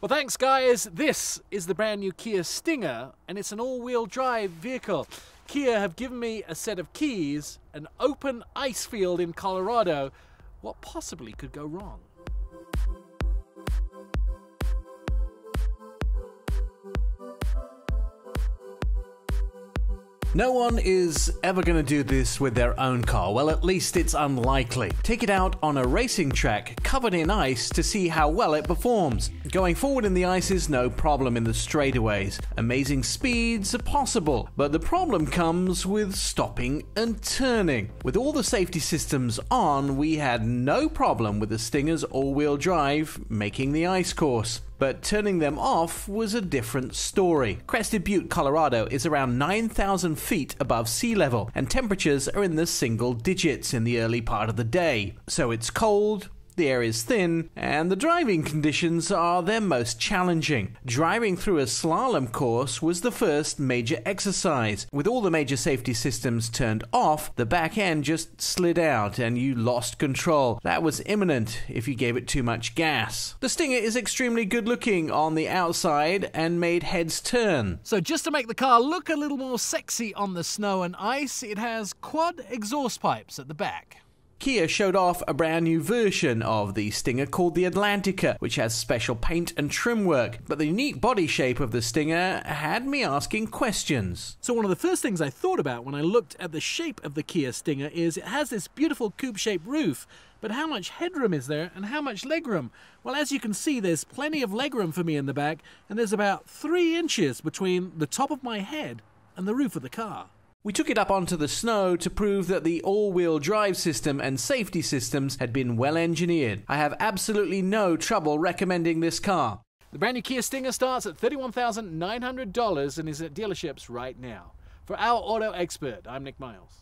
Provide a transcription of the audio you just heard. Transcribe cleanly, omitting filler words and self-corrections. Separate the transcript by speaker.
Speaker 1: Well, thanks, guys. This is the brand new Kia Stinger, and it's an all-wheel drive vehicle. Kia have given me a set of keys, an open ice field in Colorado. What possibly could go wrong?
Speaker 2: No one is ever going to do this with their own car. Well, at least it's unlikely. Take it out on a racing track covered in ice to see how well it performs. Going forward in the ice is no problem in the straightaways. Amazing speeds are possible, but the problem comes with stopping and turning. With all the safety systems on, we had no problem with the Stinger's all-wheel drive making the ice course. But turning them off was a different story. Crested Butte, Colorado is around 9,000 feet above sea level, and temperatures are in the single digits in the early part of the day. So it's cold, the air is thin, and the driving conditions are their most challenging. Driving through a slalom course was the first major exercise. With all the major safety systems turned off, the back end just slid out and you lost control. That was imminent if you gave it too much gas. The Stinger is extremely good looking on the outside and made heads turn.
Speaker 1: So just to make the car look a little more sexy on the snow and ice, it has quad exhaust pipes at the back.
Speaker 2: Kia showed off a brand new version of the Stinger called the Atlantica, which has special paint and trim work. But the unique body shape of the Stinger had me asking questions.
Speaker 1: So one of the first things I thought about when I looked at the shape of the Kia Stinger is it has this beautiful coupe-shaped roof, but how much headroom is there and how much legroom? Well, as you can see, there's plenty of legroom for me in the back, and there's about 3 inches between the top of my head and the roof of the car.
Speaker 2: We took it up onto the snow to prove that the all-wheel drive system and safety systems had been well engineered. I have absolutely no trouble recommending this car.
Speaker 1: The brand new Kia Stinger starts at $31,900 and is at dealerships right now. For our auto expert, I'm Nick Miles.